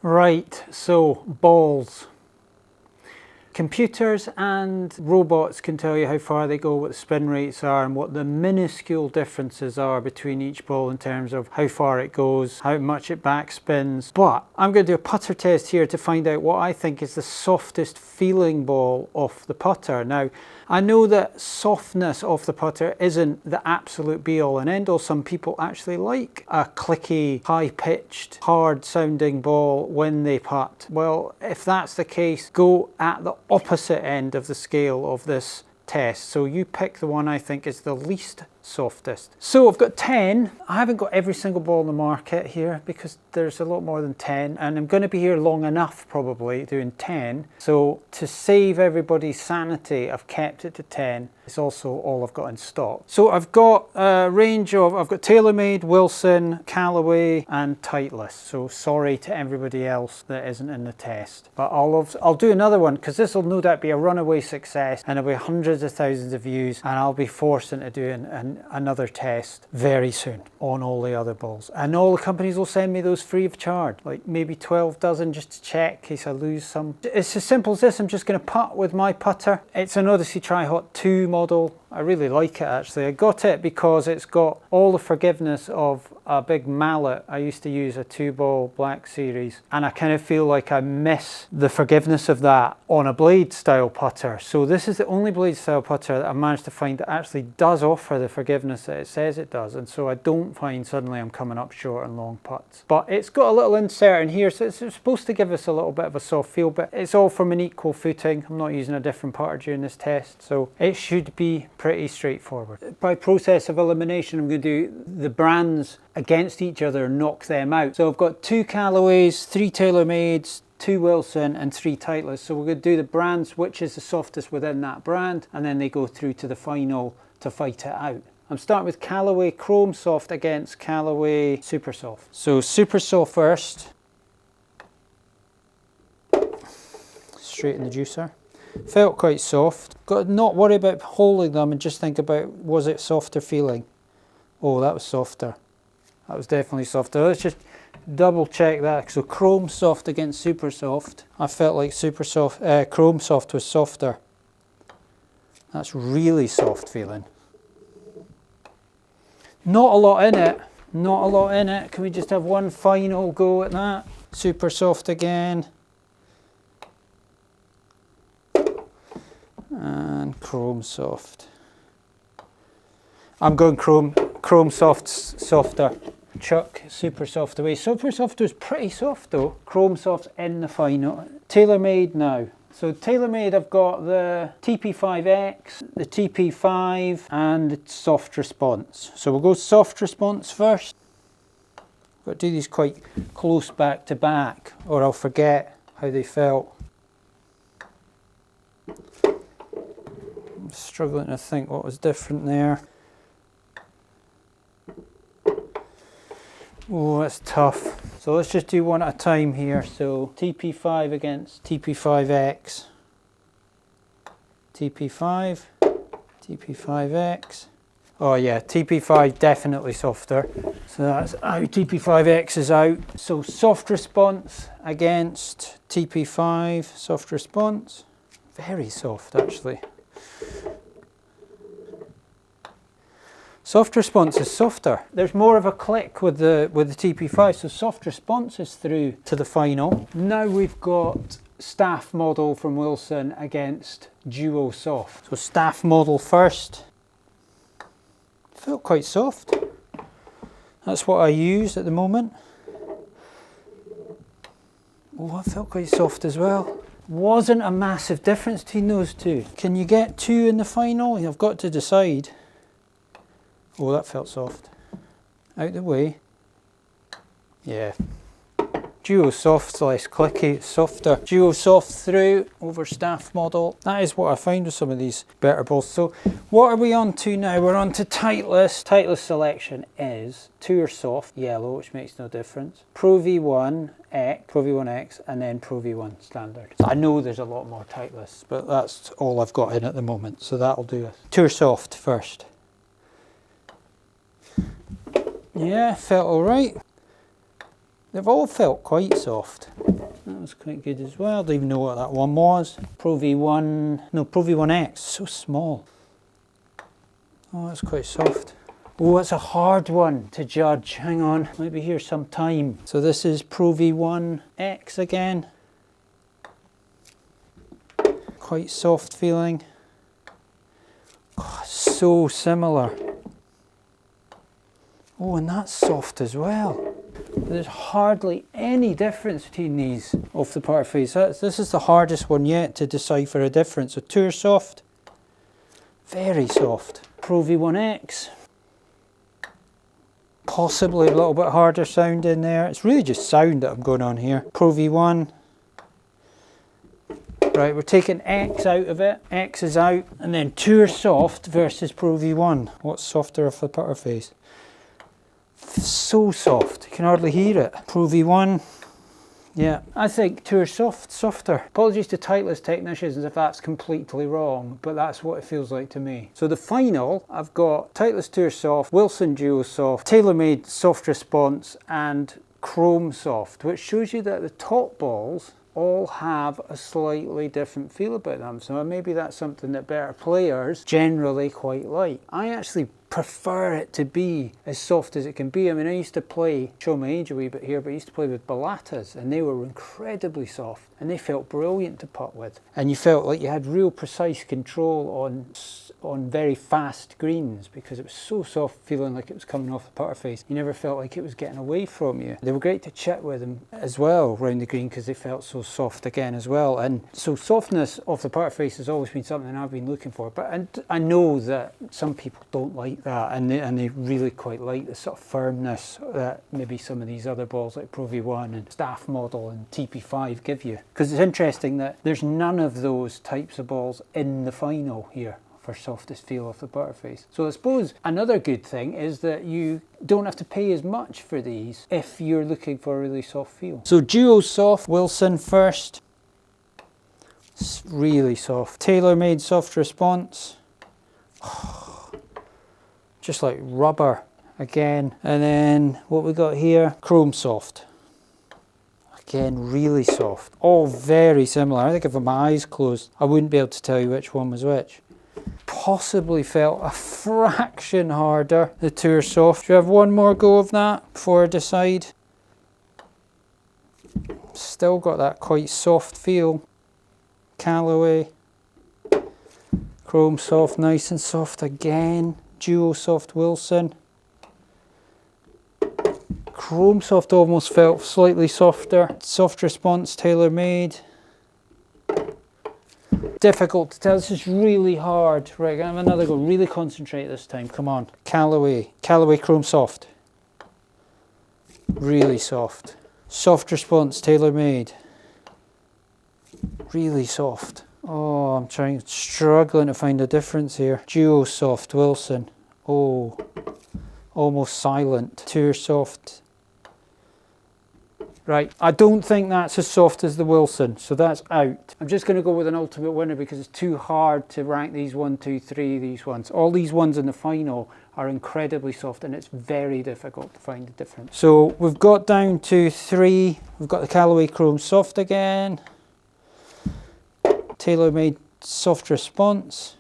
Right, so balls. Computers and robots can tell you how far they go, what the spin rates are, and what the minuscule differences are between each ball in terms of how far it goes, how much it backspins. But I'm going to do a putter test here to find out what I think is the softest feeling ball off the putter. Now, I know that softness off the putter isn't the absolute be all and end all. Some people actually like a clicky, high-pitched, hard-sounding ball when they putt. Well, if that's the case, go at the opposite end of the scale of this test. So you pick the one I think is the least softest. So I've got 10. I haven't got every single ball in the market here because there's a lot more than 10, and I'm going to be here long enough probably doing 10. So to save everybody's sanity, I've kept it to 10. It's also all I've got in stock. So I've got a range of, I've got TaylorMade, Wilson, Callaway and Titleist. So sorry to everybody else that isn't in the test. But I'll do another one because this will no doubt be a runaway success and there'll be hundreds of thousands of views, and I'll be forced into doing another test very soon on all the other balls. And all the companies will send me those free of charge, like maybe 12 dozen just to check in case I lose some. It's as simple as this. I'm just going to putt with my putter. It's an Odyssey Tri-Hot 2 model. I really like it actually. I got it because it's got all the forgiveness of a big mallet. I used to use a 2-ball Black Series, and I kind of feel like I miss the forgiveness of that on a blade style putter. So this is the only blade style putter that I managed to find that actually does offer the forgiveness that it says it does, and so I don't find suddenly I'm coming up short on long putts. But it's got a little insert in here, so it's supposed to give us a little bit of a soft feel, but it's all from an equal footing. I'm not using a different putter during this test, so it should be pretty straightforward. By process of elimination, I'm going to do the brands against each other, knock them out. So I've got 2 Callaways, 3 TaylorMades, 2 Wilson and 3 Titleist. So we're going to do the brands, which is the softest within that brand, and then they go through to the final to fight it out. I'm starting with Callaway Chrome Soft against Callaway Super Soft. So Super Soft first. Straight in the juicer. Felt quite soft. Got to not worry about holding them and just think about, was it softer feeling? Oh, that was softer. That was definitely softer. Let's just double check that. So Chrome Soft against Super Soft. I felt like Chrome Soft was softer. That's really soft feeling. Not a lot in it. Not a lot in it. Can we just have one final go at that? Super Soft again. And Chrome Soft. I'm going Chrome Soft's softer. Chuck Super Soft away. Super Soft was pretty soft though. Chrome Soft's in the final. TaylorMade now. So TaylorMade, I've got the TP5X, the TP5 and the Soft Response. So we'll go Soft Response first. Got to do these quite close back to back or I'll forget how they felt. I'm struggling to think what was different there. Oh, that's tough. So let's just do one at a time here. So TP5 against TP5X. TP5, TP5X. Oh yeah, TP5 definitely softer. So that's out, TP5X is out. So Soft Response against TP5, Soft Response. Very soft actually. Soft Response is softer. There's more of a click with the TP5, so Soft Response is through to the final. Now we've got Staff Model from Wilson against Duo Soft. So Staff Model first. Felt quite soft. That's what I use at the moment. Oh, I felt quite soft as well. Wasn't a massive difference between those two. Can you get 2 in the final? I've got to decide. Oh, that felt soft. Out the way. Yeah. Duo Soft's less clicky, it's softer. Duo Soft through over Staff Model. That is what I find with some of these better balls. So what are we on to now? We're on to Titleist. Titleist selection is Tour Soft yellow, which makes no difference. Pro V1X, Pro V1X, and then Pro V1 standard. I know there's a lot more Titleists, but that's all I've got in at the moment, so that'll do us. Tour Soft first. Yeah, felt all right. They've all felt quite soft. That was quite good as well. I don't even know what that one was. Pro V1, no, Pro V1X, so small. Oh, that's quite soft. Oh, it's a hard one to judge. Hang on, maybe here's some time. So this is Pro V1X again. Quite soft feeling. Oh, so similar. Oh, and that's soft as well. There's hardly any difference between these off the par face. This is the hardest one yet to decipher a difference. So Tour Soft, very soft. Pro V1X, possibly a little bit harder sound in there. It's really just sound that I'm going on here. Pro V1. Right, we're taking X out of it. X is out. And then Tour Soft versus Pro V1. What's softer off the putter face? So soft, you can hardly hear it. Pro V1, yeah, I think Tour Soft, softer. Apologies to Titleist technicians if that's completely wrong, but that's what it feels like to me. So the final, I've got Titleist Tour Soft, Wilson Duo Soft, TaylorMade Soft Response, and Chrome Soft, which shows you that the top balls all have a slightly different feel about them. So maybe that's something that better players generally quite like. I actually prefer it to be as soft as it can be. I mean, I used to play, show my age a wee bit here, but I used to play with Ballatas and they were incredibly soft and they felt brilliant to putt with. And you felt like you had real precise control on very fast greens because it was so soft, feeling like it was coming off the putter face. You never felt like it was getting away from you. They were great to chip with them as well around the green because they felt so soft again as well. And so softness off the putter face has always been something I've been looking for. But I know that some people don't like that and they really quite like the sort of firmness that maybe some of these other balls like Pro V1 and Staff Model and TP5 give you. Because it's interesting that there's none of those types of balls in the final here for softest feel off the putter face. So I suppose another good thing is that you don't have to pay as much for these if you're looking for a really soft feel. So Duo Soft, Wilson first. It's really soft. TaylorMade Soft Response. Just like rubber again. And then what we got here, Chrome Soft. Again, really soft. All very similar. I think if my eyes closed, I wouldn't be able to tell you which one was which. Possibly felt a fraction harder, the Tour Soft. Do you have one more go of that before I decide? Still got that quite soft feel. Callaway. Chrome Soft, nice and soft again. Duo Soft Wilson. Chrome Soft almost felt slightly softer. Soft Response TaylorMade. Difficult to tell, this is really hard. Right, I have another go, really concentrate this time, come on. Callaway Chrome Soft. Really soft. Soft Response TaylorMade. Really soft. Oh, I'm struggling to find a difference here. Duo Soft Wilson. Oh, almost silent. Tour Soft. Right, I don't think that's as soft as the Wilson, so that's out. I'm just going to go with an ultimate winner because it's too hard to rank these 1, 2, 3, these ones. All these ones in the final are incredibly soft and it's very difficult to find a difference. So we've got down to 3. We've got the Callaway Chrome Soft again. TaylorMade Soft Response.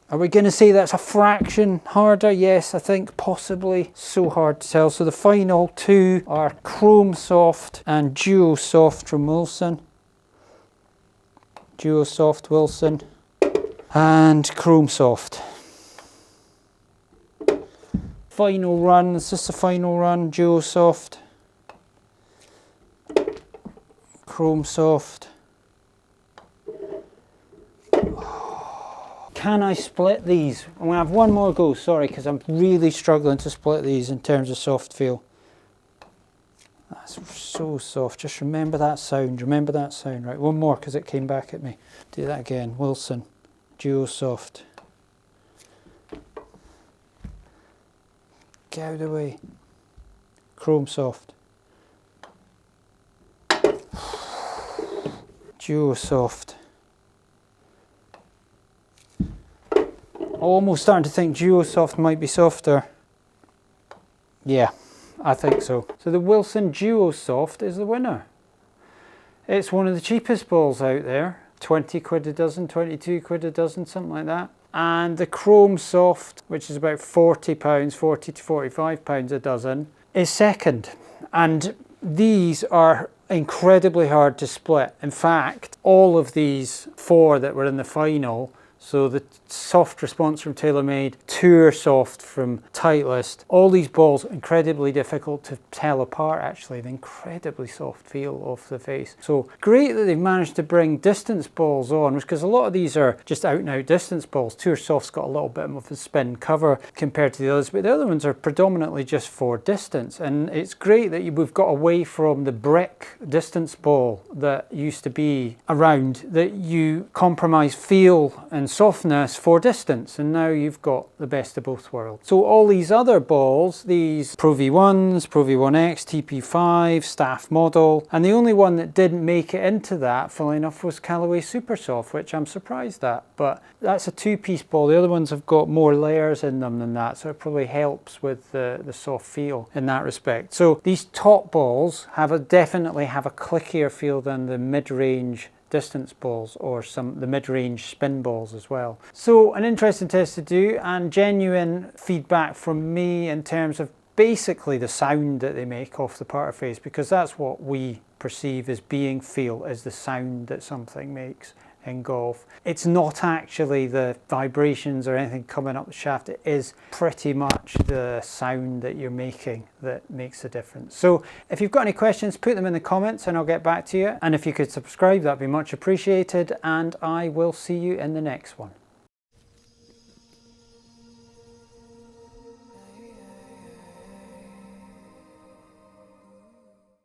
Are we going to say that's a fraction harder? Yes, I think possibly. So hard to tell. So the final 2 are Chrome Soft and Duo Soft from Wilson. Duo Soft Wilson and Chrome Soft. Final run. Is this the final run? Duo Soft. Chrome Soft. Can I split these? I'm going to have one more go, sorry, because I'm really struggling to split these in terms of soft feel. That's so soft. Just remember that sound. Remember that sound. Right, one more because it came back at me. Do that again. Wilson. Duo Soft. Get out of the way. Chrome Soft. Duo Soft. Almost starting to think Duo Soft might be softer. Yeah, I think so. So the Wilson Duo Soft is the winner. It's one of the cheapest balls out there. 20 quid a dozen, 22 quid a dozen, something like that. And the Chrome Soft, which is about £40, 40 to £45 a dozen, is second. And these are incredibly hard to split. In fact, all of these 4 that were in the final, so the Soft Response from TaylorMade, Tour Soft from Titleist, all these balls incredibly difficult to tell apart actually, the incredibly soft feel off the face. So great that they've managed to bring distance balls on, because a lot of these are just out and out distance balls. Tour Soft's got a little bit of a spin cover compared to the others, but the other ones are predominantly just for distance. And it's great that we've got away from the brick distance ball that used to be around, that you compromise feel and softness for distance, and now you've got the best of both worlds. So all these other balls, these Pro V1s, Pro V1X, TP5, Staff Model, and the only one that didn't make it into that, funnily enough, was Callaway Super Soft, which I'm surprised at, but that's a 2-piece ball. The other ones have got more layers in them than that, so it probably helps with the soft feel in that respect. So these top balls definitely have a clickier feel than the mid-range distance balls, or the mid-range spin balls as well. So an interesting test to do, and genuine feedback from me in terms of basically the sound that they make off the putter face, because that's what we perceive as being feel, is the sound that something makes in golf. It's not actually the vibrations or anything coming up the shaft. It is pretty much the sound that you're making that makes the difference. So if you've got any questions, put them in the comments and I'll get back to you. And if you could subscribe, that'd be much appreciated. And I will see you in the next one.